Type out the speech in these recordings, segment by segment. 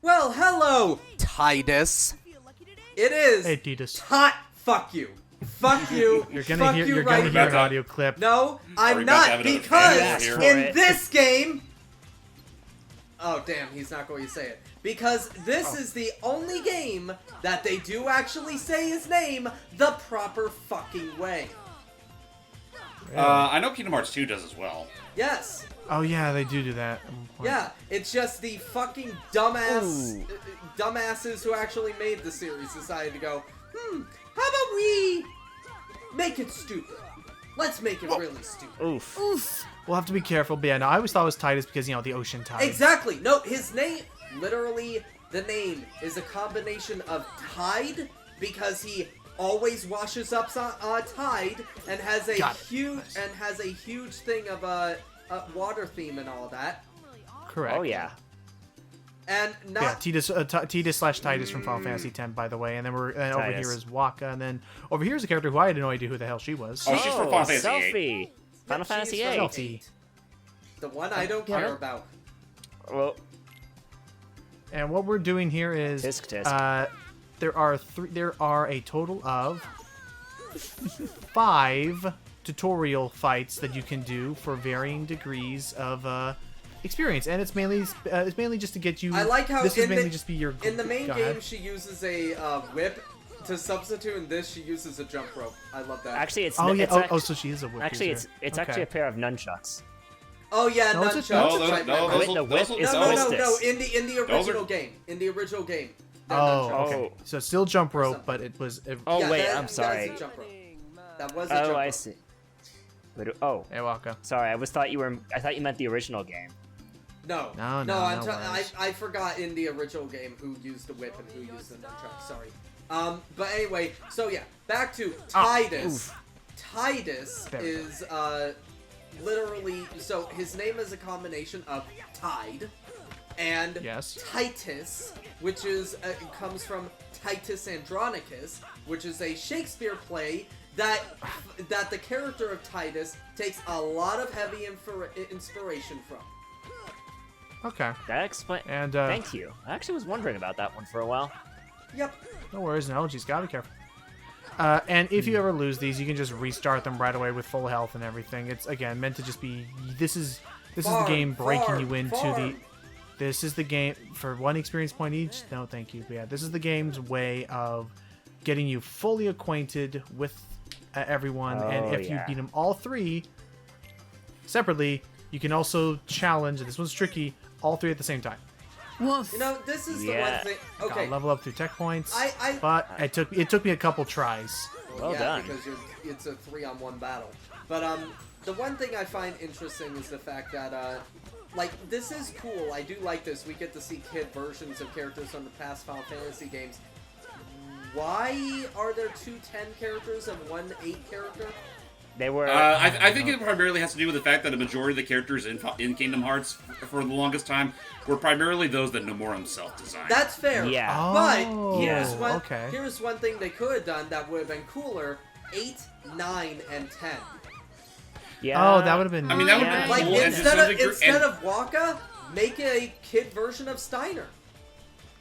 Well, hello, Titus. It is. Hey, Titus. Fuck you. Fuck you. You're gonna hear an audio clip. No, I'm not, because in this game. Oh damn, he's not going to say it. Because this is the only game that they do actually say his name the proper fucking way. I know Kingdom Hearts 2 does as well. Yes. Oh yeah, they do that. Yeah, it's just the fucking dumbasses who actually made the series decided to go, how about we make it stupid? Let's make it really stupid. Oof. We'll have to be careful, but yeah, no, I always thought it was Titus because, the ocean tide. Exactly. No, his name, literally, the name is a combination of tide, because he always washes up tide, and has a huge thing of a water theme and all that. Correct. Oh, yeah. And not... Yeah, Titus/Titus from Final Fantasy X, by the way. And then over here is Waka. And then over here is a character who I had no idea who the hell she was. Oh, she's from Final Fantasy Selfie. VIII. Final Fantasy She's VIII. Selfie. The one I don't care about. Well, And what we're doing here is tisk tisk. there are a total of 5 tutorial fights that you can do for varying degrees of experience, and it's mainly just to get you. I like how this is mainly just be your. In the main go game, ahead. she uses a whip. To substitute in this, she uses a jump rope. I love that. Actually, it's Oh yeah. it's So she is a whip actually user. it's actually a pair of nunchucks. Oh yeah, No, it's a- nunchucks. No, Right, no, right, right. The whip is No. ballistics. In the Those original are- game. In the original game. they're Oh, nunchucks. okay. So it's still jump rope, but it was. Oh Yeah, wait, that- I'm sorry. That was a jump rope. That was a jump Oh, rope. I see. Oh, Hey, Waka. sorry. I thought you meant the original game. No. No, I'm no worries. I forgot in the original game who used the whip and who used the nunchuck. Sorry. But anyway, so yeah, back to Titus. Titus is literally, so his name is a combination of tide and Yes. Titus, which is comes from Titus Andronicus, which is a Shakespeare play that the character of Titus takes a lot of heavy inspiration from. Okay. That explains. And Thank you. I actually was wondering about that one for a while. Yep. no worries. No, just gotta be careful. And if you ever lose these, you can just restart them right away with full health and everything. It's again meant to just be. This is the game breaking you into the. This is the game for 1 experience point each. No, thank you. But yeah, this is the game's way of getting you fully acquainted with everyone. And if you beat them all 3 separately, you can also challenge. This one's tricky. All 3 at the same time. Woof. You know, this is the one Yeah. thing. Gotta Okay. level up through tech points. I But it took me a couple tries. Well yeah, done. because it's a 3-on-1 battle. But the one thing I find interesting is the fact that like, this is cool. I do like this. We get to see kid versions of characters from the past Final Fantasy games. Why are there 2 10 characters and 1 8 character? They were. I think it primarily has to do with the fact that a majority of the characters in Kingdom Hearts for the longest time were primarily those that Nomura himself designed. That's fair. Yeah. But Oh, here's one thing they could have done that would have been cooler: 8, 9, and 10. Yeah. Oh, that would have been. I mean, that would have been Like, cool. and to some degree- instead of Waka, make a kid version of Steiner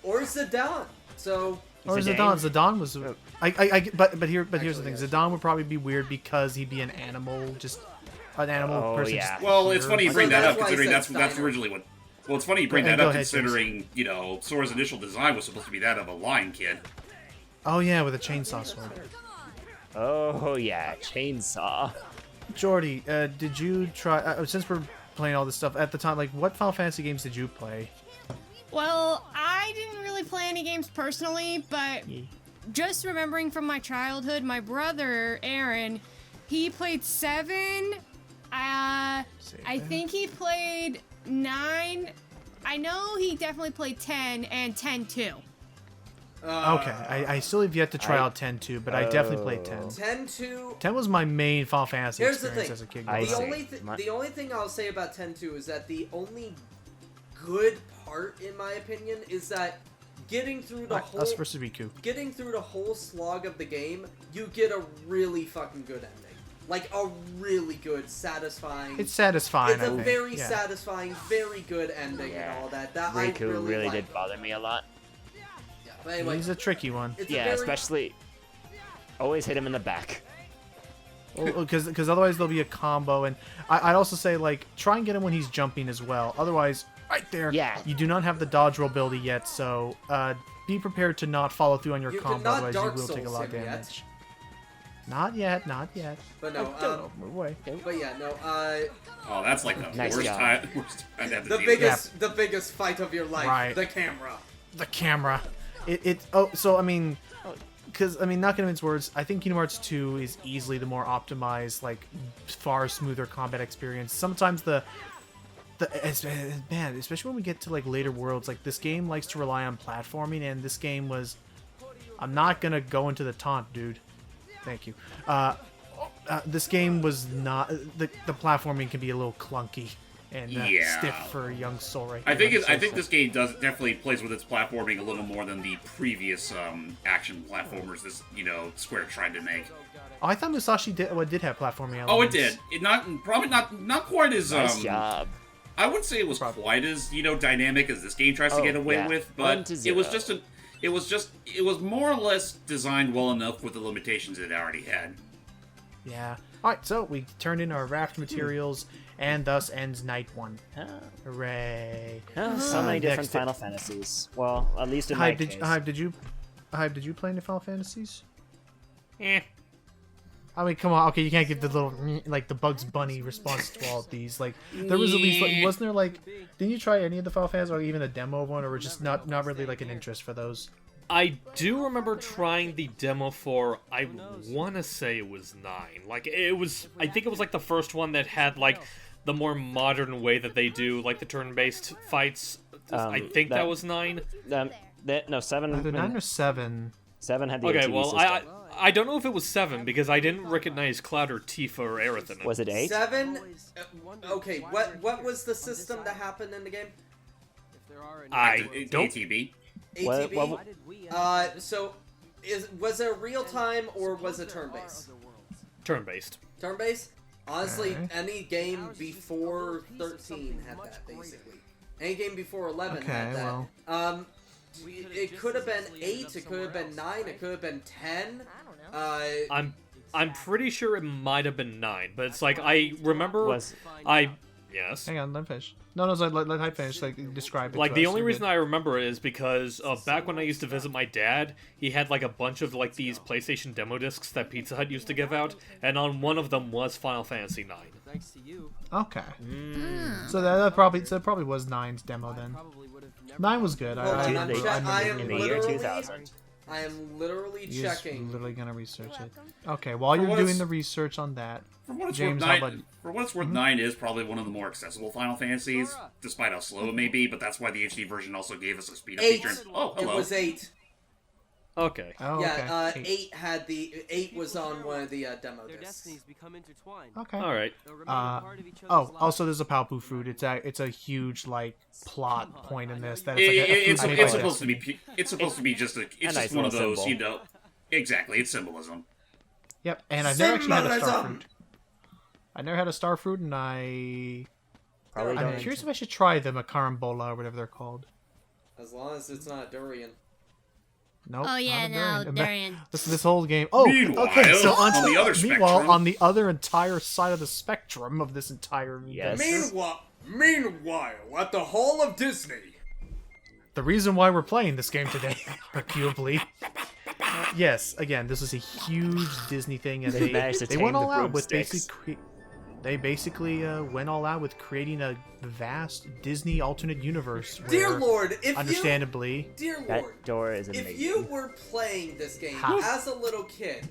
or Zidane. So Or Zidane? Zidane was. But here's the thing. yes. Zidane would probably be weird because he'd be an animal Oh, person. yeah. just Well, it's funny you So bring that that's up, why I considering said that's Steiner. originally what. Well, it's funny you bring Go that up, ahead, James. considering Sora's initial design was supposed to be that of a lion kid. Oh yeah, with a chainsaw sword. Oh yeah, chainsaw. Jordy, did you try? Since we're playing all this stuff at the time, like what Final Fantasy games did you play? Well, I didn't really play any games personally, but just remembering from my childhood, my brother Aaron, he played 7. I think he played 9. I know he definitely played 10 and 10 too. Okay, I still have yet to try out 10 too, but I definitely played 10. 10 to 10 was my main Final Fantasy Here's the experience thing. as a kid. I growing see. up. the only thing I'll say about 10-2 is that the only good part, in my opinion, is that getting through the whole Us versus Riku. getting through the whole slog of the game, you get a really fucking good ending. like a really good, satisfying. It's satisfying. It's I a think. very Yeah. satisfying, very good ending Yeah. and all that. That Riku I really did like. bother me a lot. Yeah, but anyway, He's a tricky one. it's Yeah, a very, especially always hit him in the back. Because otherwise there'll be a combo, and I'd also say like try and get him when he's jumping as well. Otherwise, right there, Yeah. you do not have the dodge roll ability yet, so be prepared to not follow through on your You combo. cannot Otherwise, Dark you will take a Souls lot of him yet. damage. Not yet, not yet. But no, Oh, move away. but yeah, no. Oh, that's like the Nice worst job. time. Worst time to have to The deal with. biggest fight of your life, Right. the camera. The camera. So I mean, because I mean, not gonna mince words. I think Kingdom Hearts 2 is easily the more optimized, like far smoother combat experience. Sometimes man, especially when we get to like later worlds, like this game likes to rely on platforming, and this game was. I'm not gonna go into the taunt, dude. Thank you. This game was not. The platforming can be a little clunky and Yeah. stiff for a young soul right I here. think I think this game definitely plays with its platforming a little more than the previous action platformers this Square tried to make. Oh, I thought Musashi did have platforming elements. Oh, it did. Probably not quite as Nice job. I wouldn't say it was quite as dynamic as this game tries to Oh, get away yeah. with, 1 but to it was 0. it was more or less designed well enough with the limitations it already had. Yeah. All right, so we turned in our raft materials, and thus ends night 1. Oh, Hooray! so many different next- Final Fantasies. Well, at least in my Hype, case. did you play any Final Fantasies? Eh. I mean, come on. Okay, you can't give the little like the Bugs Bunny response to all of these. Like, there was at least like, wasn't there like, didn't you try any of the Final Fantasies or even the demo one, or were just not really like an interest for those? I do remember trying the demo for, I want to say it was 9. Like, I think it was like the first one that had like the more modern way that they do like the turn-based fights. I think that was 9. No, 7. Either 9 or 7. 7 had the Okay, ATV well, system. I don't know if it was 7 because I didn't recognize Cloud or Tifa or Aerith in it. Was it 8? 7. Okay, what was the system that happened in the game? I don't. ATB. ATB. So, was it real time or was it turn based? Turn-based. Turn based. Honestly, Okay. any game before 13 had that basically. Any game before 11 had Okay, that. well. It could have been 8. It could have been 9. It could have been 10. I'm pretty sure it might have been 9, but it's like I remember yes. Hang on, let me finish. No, let I finish. Like, describe it. Like, to the us. only You're reason good. I remember it is because back when I used to visit my dad, he had like a bunch of like these PlayStation demo discs that Pizza Hut used to give out, and on one of them was Final Fantasy 9. Okay. So that probably was 9's demo then. 9 was good. Hold on, remember, I am in the year literally 2000. I am literally You're just checking. literally gonna research it. Okay, while you're what doing is- the research on that, For what it's James, worth, how 9, about you? for what it's worth, 9 is probably one of the more accessible Final Fantasies, despite how slow it may be. But that's why the HD version also gave us a speed up 8. feature. Oh, It hello. was 8. Okay. oh, Yeah, okay. 8 had the 8 was on one of the demo discs. Okay. All right. Also, there's a Palpu fruit. It's a huge like plot point in this. That It's like a fruit made by supposed to Destiny. be. It's supposed to be just a. It's nice just one of little those, symbol. Exactly, it's symbolism. Yep, and I've never actually had a star Symbolism! fruit. I never had a star fruit, and I'm Probably don't. curious if I should try them, a carambola or whatever they're called. As long as it's not a durian. Nope. Oh yeah, not a no, durian. Darian. This whole game. Oh, Meanwhile, okay. So on the other meanwhile, spectrum- on the other entire side of the spectrum of this entire Yes. Meanwhile, at the Hall of Disney. the reason why we're playing this game today, arguably. Yes, again, this is a huge Disney thing, and They managed to they tame went the all out with broomsticks. they basically went all out with creating a vast Disney alternate universe. Where, Dear Lord, if understandably, Dear That Lord, door is amazing. if you were playing this game Ha. as a little kid,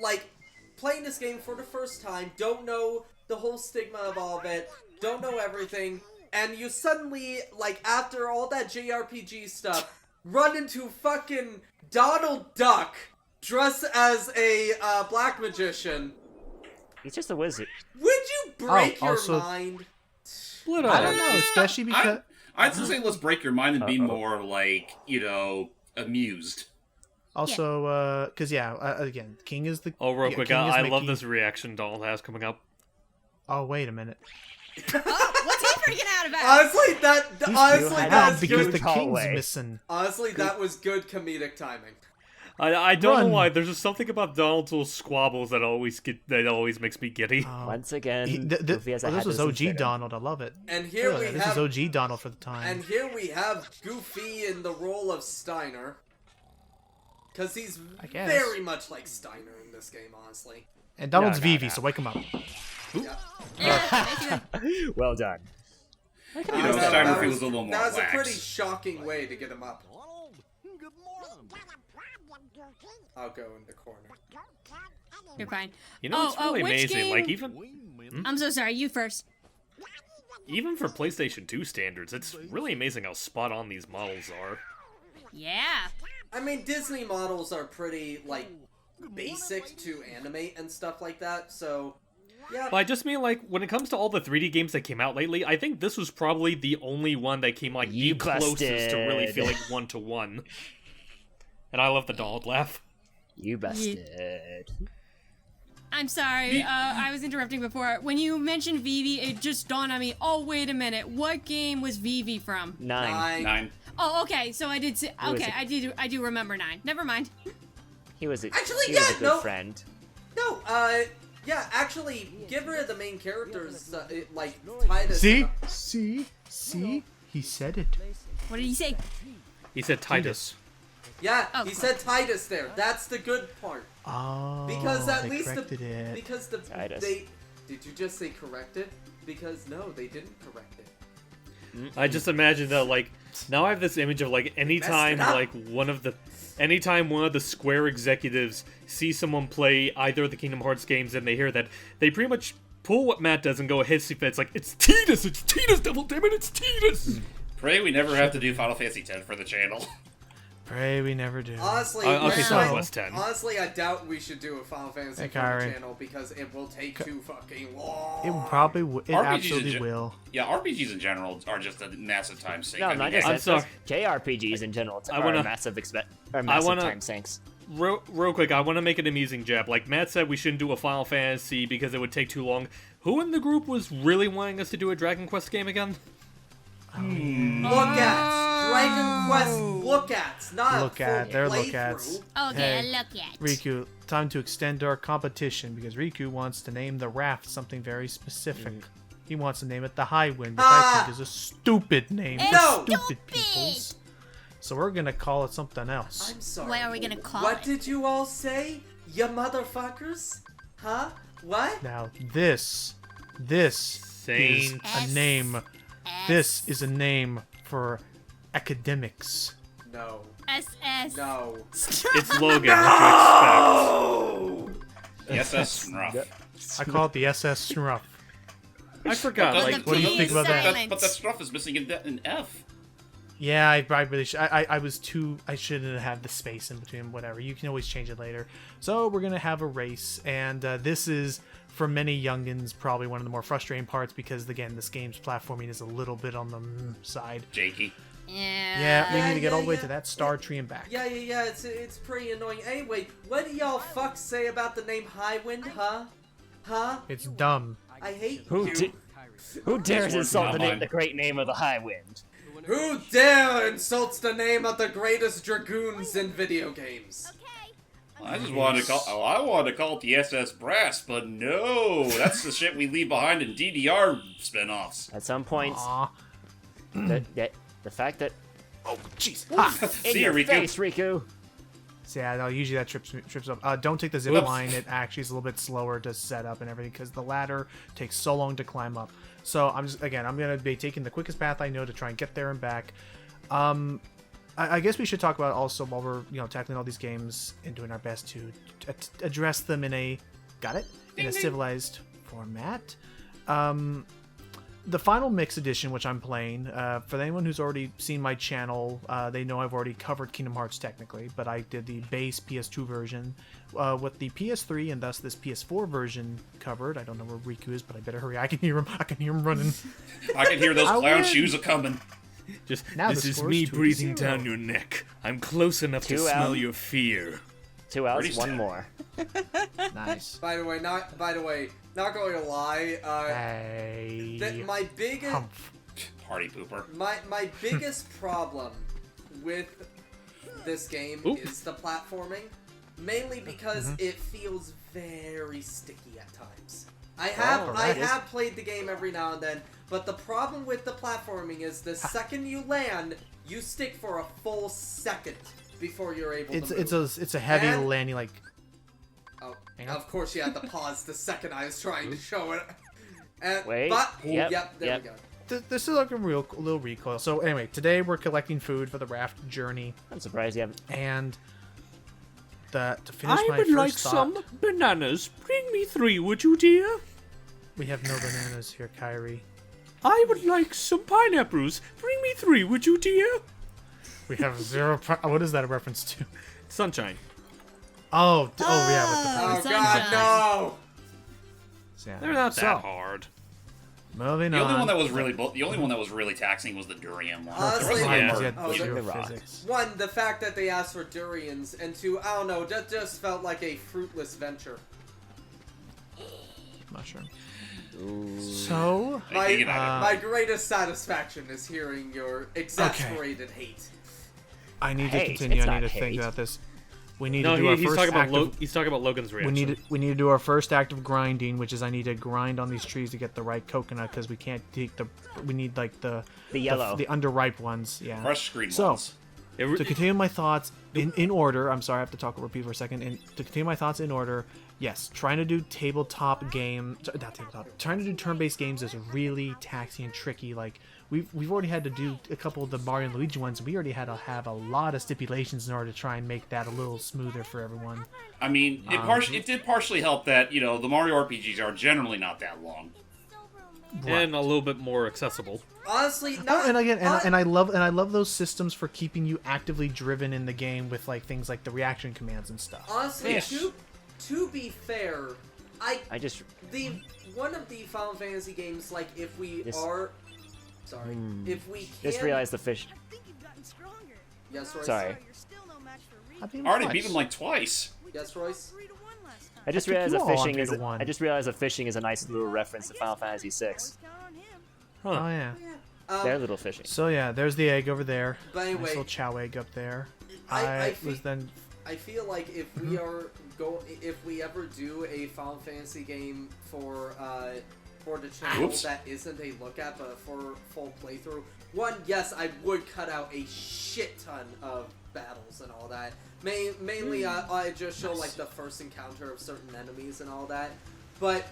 like, playing this game for the first time, don't know the whole stigma of all of it, don't know everything, and you suddenly, like, after all that JRPG stuff, run into fucking Donald Duck dressed as a black magician, He's just a wizard. would you break your also- mind? Split I up. don't know, especially because I'd say let's break your mind and be Uh-oh. more like amused. Also, because again, King is the. Oh, real yeah, quick, King is I love Mickey. this reaction Donald has coming up. Oh, wait a minute. Oh, what's he freaking out about? Honestly, that's Because good. the King's hallway. missing. Honestly, that was good comedic timing. I don't know Run. why. There's just something about Donald's little squabbles that always makes me giddy. Once again, He- Goofy has a this hat was that doesn't OG fit him. Donald. I love it. And here Really, we this have is OG Donald for the time. And here we have Goofy in the role of Steiner. Because he's I guess. very much like Steiner in this game, honestly. And Donald's No. Vivi, so wake him up. Yeah. Well done. You Uh, know, that- Steiner that feels was- a little more That was a lax. pretty shocking way to get him up. I'll go in the corner. You're fine. You know, it's really which amazing. game- Like even I'm so sorry. You first. for PlayStation 2 standards, it's really amazing how spot on these models are. Yeah. I mean, Disney models are pretty, like, basic to animate and stuff like that, so... Yeah. But I just mean, like, when it comes to all the 3D games that came out lately, I think this was probably the only one that came, like, You the closest to really busted. feeling one-to-one. And I love the Donald laugh. You busted. I'm sorry. I was interrupting before. When you mentioned Vivi, it just dawned on me. Oh, wait a minute. What game was Vivi from? 9. 9. Oh, okay. So I did. was Okay, it? I do remember 9. Never mind. He was a, Actually, he was a yeah, good no. friend. No, yeah, actually, get rid of the main characters, like, Titus. See? He said it. What did he say? He said Titus. Yeah, Oh, he cool. said Titus there. That's the good part. Oh, Because at they least corrected it. because the Titus. did you just say corrected? Because no, they didn't correct it. I just imagine that, like, now I have this image of, like, anytime, up. like, anytime one of the Square executives sees someone play either of the Kingdom Hearts games and they hear that, they pretty much pull what Matt does and go a hissy fit. It's like, it's Titus, devil damn it, it's Titus! Pray we never have to do Final Fantasy X for the channel. Pray we never do. Honestly, Okay, so I- West 10. honestly, I doubt we should do a Final Fantasy Hey, for the Kyrie. channel because it will take too fucking long. It probably it RPGs absolutely in will. Yeah, RPGs in general are just a massive time sink. No, I mean, not just I'm that. sorry. JRPGs in general I are wanna- massive massive wanna- time sinks. Real quick, I want to make an amusing jab. Like, Matt said we shouldn't do a Final Fantasy because it would take too long. Who in the group was really wanting us to do a Dragon Quest game again? Look at Dragon Quest. Look at not Look a at, full they're look playthrough. ats. Okay, Hey, look at. Riku, time to extend our competition because Riku wants to name the raft something very specific. He wants to name it the High Wind, which I Ah! think is a stupid name for No! stupid peoples. So we're gonna call it something else. I'm sorry. What are we gonna call What it? did you all say? You motherfuckers? Huh? What? Now this is Saint. a name. This is a name for academics. No. SS. No. It's Logan, what do you expect? The SS Snuff. I call it the SS Snuff. I forgot, But like, the what do you P think about that? silent. But that Snuff is missing an F. Yeah, I really I was too. I shouldn't have the space in between. Whatever. You can always change it later. So we're gonna have a race, and this is for many youngins probably one of the more frustrating parts because again, this game's platforming is a little bit on the side. Jakey. Yeah, we Yeah, need to get all the way yeah. to that star tree and back. Yeah. It's pretty annoying. Anyway, what do y'all fucks say about the name Highwind? Huh? Huh? It's dumb. I hate Who you. who dares words insult not the, mine. the great name of the High Wind? Who dare insults the name of the greatest dragoons in video games? I just wanted to call. Oh, I wanted to call it the SS Brass, but no, that's the shit we leave behind in DDR spin-offs. At some point, Aw. the fact that Oh, jeez. in See your you, Riku. face, Riku. So yeah, no, usually that trips up. Don't take the zip Whoops. line. It actually is a little bit slower to set up and everything because the ladder takes so long to climb up. So I'm gonna be taking the quickest path I know to try and get there and back. I guess we should talk about also while we're tackling all these games and doing our best to address them in a civilized format. The final mix edition, which I'm playing, for anyone who's already seen my channel, they know I've already covered Kingdom Hearts technically, but I did the base PS2 version with the PS3 and thus this PS4 version covered. I don't know where Riku is, but I better hurry. I can hear him running. I can hear those I clown would- shoes a coming. Just, Now this the is score's me 2-0. breathing down your neck. I'm close enough to 2 smell out. your fear. 2 hours, Pretty one sad. more. Nice. By the way, not going to lie. Hey. My biggest Humph. Party pooper. my biggest problem with this game Oop. is the platforming, mainly because it feels very sticky at times. I have played the game every now and then, but the problem with the platforming is the second you land, you stick for a full second before you're able to move. It's a heavy And- landing, like. Oh, Hang on. of course you had to pause the second I was trying to show it. And, Wait. But, Yep, there yep. we go. This is like a little recoil. So anyway, today we're collecting food for the raft journey, I'm surprised you haven't. and to finish my first thought, bananas. Bring me 3, would you, dear? we have no bananas here, Kyrie. I would like some pineapples. Bring me 3, would you, dear? We have zero. What is that a reference to? Sunshine. Oh, yeah, with the Oh Sunshine. god, no! yeah. They're not So, that hard. Moving The on. only one that was really taxing was the durian one. Honestly, the rest of them yeah. Because were- you had Oh, zero the rock. physics. One, the fact that they asked for durians, and two, I don't know, that just felt like a fruitless venture. Mushroom. So, I think about My greatest satisfaction is hearing your exasperated hate. I need to Hate, continue. it's I need not to think hate. about this. We need No, to do our he's first talking about act he's talking about Logan's we reaction. need to do our first act of grinding, which is I need to grind on these trees to get the right coconut because we can't take we need like the yellow. the underripe ones. Yeah. Fresh screen So, ones. to continue my thoughts in order, I'm sorry, I have to talk repeat for a second. To continue my thoughts in order, yes, trying to do trying to do turn-based games is really taxing and tricky. Like we've already had to do a couple of the Mario and Luigi ones. We already had to have a lot of stipulations in order to try and make that a little smoother for everyone. I mean, it did partially help that, the Mario RPGs are generally not that long. And a little bit more accessible. Honestly, Oh, not. and again, and I love those systems for keeping you actively driven in the game with like things like the reaction commands and stuff. Honestly, Yes. to be fair, I just. one of the Final Fantasy games, like if we This- are, sorry, if we can, Just realized the fish. I think you've gotten stronger. Yes, Royce. Sorry. You're still no match for Reed. I mean, I already nice. beat him like twice. Yes, Royce. 3-1 last time. I just took realized you that all on fishing is. 3-1. I just realized that fishing is a nice little reference to Final Fantasy VI. Always count on him. Oh yeah. Their little fishing. So yeah, there's the egg over there. But anyway, Nice little chow egg up there. I was then. I feel like if we are if we ever do a Final Fantasy game for the channel Oops. that isn't a look at but for full playthrough, one, yes, I would cut out a shit ton of battles and all that. Mainly, I just show like the first encounter of certain enemies and all that. But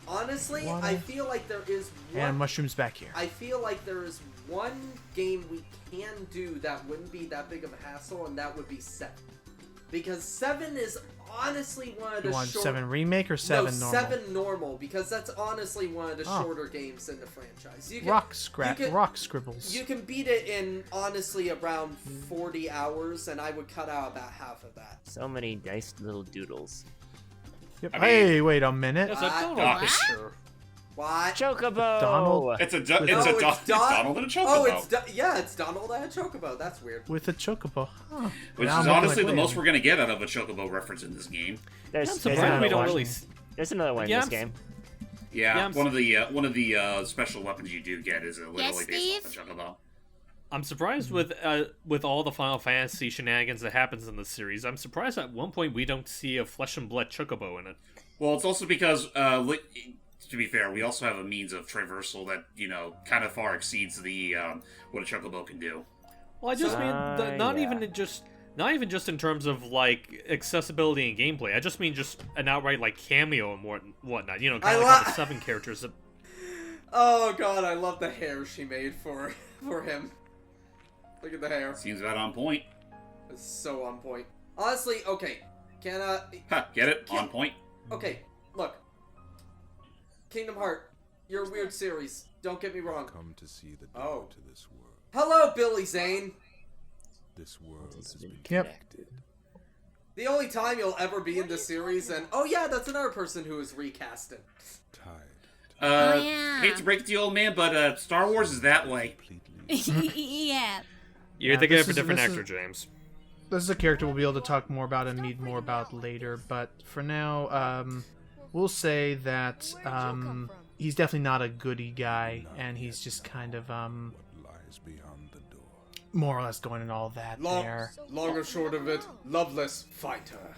honestly, Water. I feel like there is one. And mushrooms back here. I feel like there is one game we can do that wouldn't be that big of a hassle, and that would be 7. Because 7 is honestly one of the You want short... 7 remake or 7 no, normal? 7 normal, because that's honestly one of the Oh. shorter games in the franchise. You can, Rock you can- rock scribbles. You can beat it in, honestly, around 40 hours, and I would cut out about half of that. So many nice little doodles. Yep. I mean- Hey, wait a minute. Yes, I don't Doc- picture. What? Chocobo! Donald. It's With- Donald and a Chocobo. Oh, it's Donald and a Chocobo. That's weird. With a chocobo. Huh. Which Now is I'm honestly like, the wait. most we're going to get out of a Chocobo reference in this game. There's, I'm there's surprised another we don't one. really. There's another one in Yeah, this game. Yeah, I'm one of the special weapons you do get is literally based off the Chocobo. I'm surprised with all the Final Fantasy shenanigans that happens in this series. I'm surprised at one point we don't see a flesh and blood chocobo in it. Well, it's also because, to be fair, we also have a means of traversal that, kind of far exceeds the what a Chocobo can do. Well, I just mean not yeah. even just in terms of like accessibility and gameplay. I just mean just an outright like cameo and whatnot. You know, kind of like how the 7 characters. That... Oh god, I love the hair she made for him. Look at the hair. Seems about on point. It's so on point. Honestly, okay. Ha, get it? On point. Okay, look. Kingdom Heart, you're a weird series. Don't get me wrong. Come to see the Oh. door to this world. Hello, Billy Zane. This world has been Yep. connected. The only time you'll ever be in this series, and oh yeah, that's another person who is recasted. Tied. yeah. Hate to break it to you, old man, but Star Wars is that way. Completely. yeah. You're Yeah, thinking this of a is- different this actor, is- James. this is a character we'll be able to talk more about and meet more about later. But for now, we'll say that he's definitely not a goody guy, and he's just kind of What lies beyond the door? more or less going and all that there. Long or short of it, loveless fighter.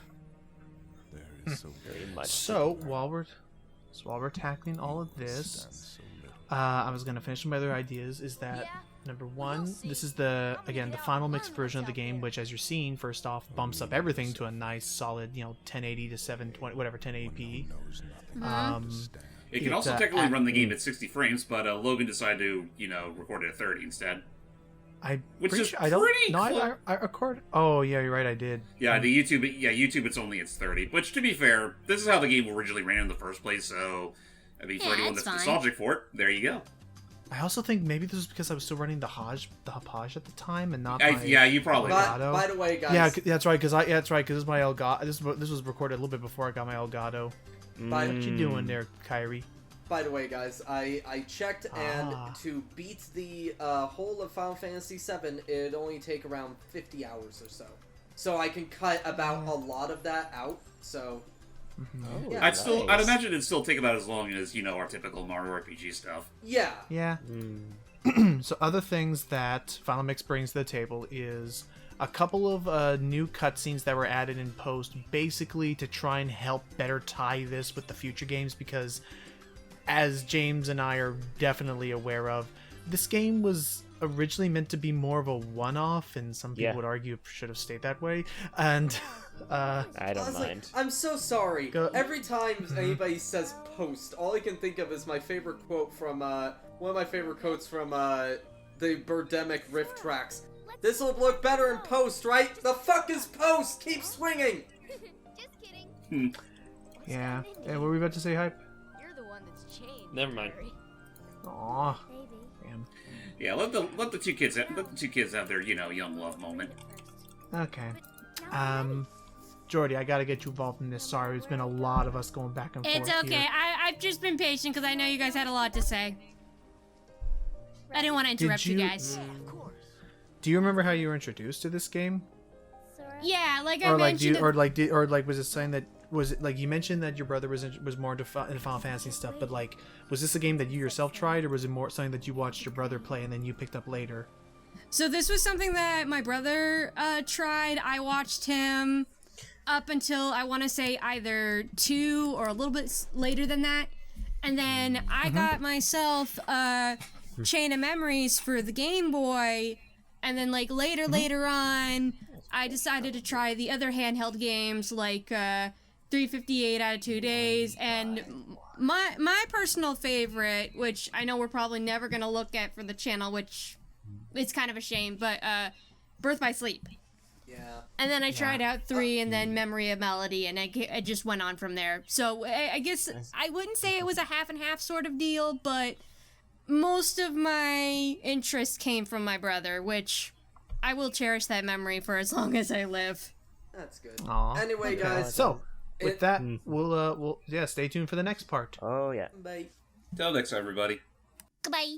There is so Very much. So while we're tackling all of this, so little. I was gonna finish my other ideas. Is that number one? This is the final mixed version of the game, which, as you're seeing, first off, bumps up everything to a nice solid, 1080 to 720, whatever, 1080p. Knows nothing. Understand. It can It's, also technically at- run the game at 60 frames, but Logan decided to, record it at 30 instead. Which is I don't. pretty No, clo- I record. Oh yeah, you're right. I did. Yeah, YouTube it's 30. Which, to be fair, this is how the game originally ran in the first place, so, I mean, for Yeah, anyone it's that's fine. nostalgic for it, there you go. I also think maybe this was because I was still running the Hapaj at the time, and not. Yeah, you probably... Elgato. By the way, guys. Yeah, that's right. Because this is my Elgato. This was recorded a little bit before I got my Elgato. By, What you doing there, Kyrie? by the way, guys, I checked, and Ah. to beat the whole of Final Fantasy VII, it'd only take around 50 hours or so. So I can cut about a lot of that out. So Oh, Yeah. I'd imagine it'd still take about as long as, our typical Mario RPG stuff. yeah, Yeah. So other things that Final Mix brings to the table is a couple of new cutscenes that were added in post, basically to try and help better tie this with the future games, because as James and I are definitely aware of, this game was originally meant to be more of a one-off, and some people Yeah. would argue it should have stayed that way. And I don't Honestly, mind. I'm so sorry. Go- Every time anybody says post, all I can think of is my favorite quote from one of my favorite quotes from the Birdemic riff tracks. This'll look better in post, right? The fuck is post? Keep swinging. Just kidding. yeah. And what were we about to say, Hype? You're the one that's changed. Never mind. Barry. Aw. Maybe. Damn. Yeah, let the two kids have their, young love moment. Okay. Jordy, I gotta get you involved in this. Sorry, it's been a lot of us going back and forth. It's okay. Here. I've just been patient because I know you guys had a lot to say. I didn't want to interrupt you you- guys. Do you remember how you were introduced to this game? Yeah, like I Or like, mentioned. was it saying that? Was it like you mentioned that your brother was more into Final Fantasy stuff? But like, was this a game that you yourself tried, or was it more something that you watched your brother play and then you picked up later? So this was something that my brother tried. I watched him up until I want to say either 2 or a little bit later than that, and then I got myself Chain of Memories for the Game Boy, and then like later on, I decided to try the other handheld games like 358 out of 2 days, and my personal favorite, which I know we're probably never gonna look at for the channel, which it's kind of a shame, but Birth by Sleep. Yeah. And then I tried out 3 and then Memory of Melody, and I just went on from there. So I guess I wouldn't say it was a half and half sort of deal, but most of my interest came from my brother, which I will cherish that memory for as long as I live. That's good. Aw. Anyway, Okay. guys. So with it- that, we'll stay tuned for the next part. Oh, yeah. Bye. Till next time, everybody. Goodbye.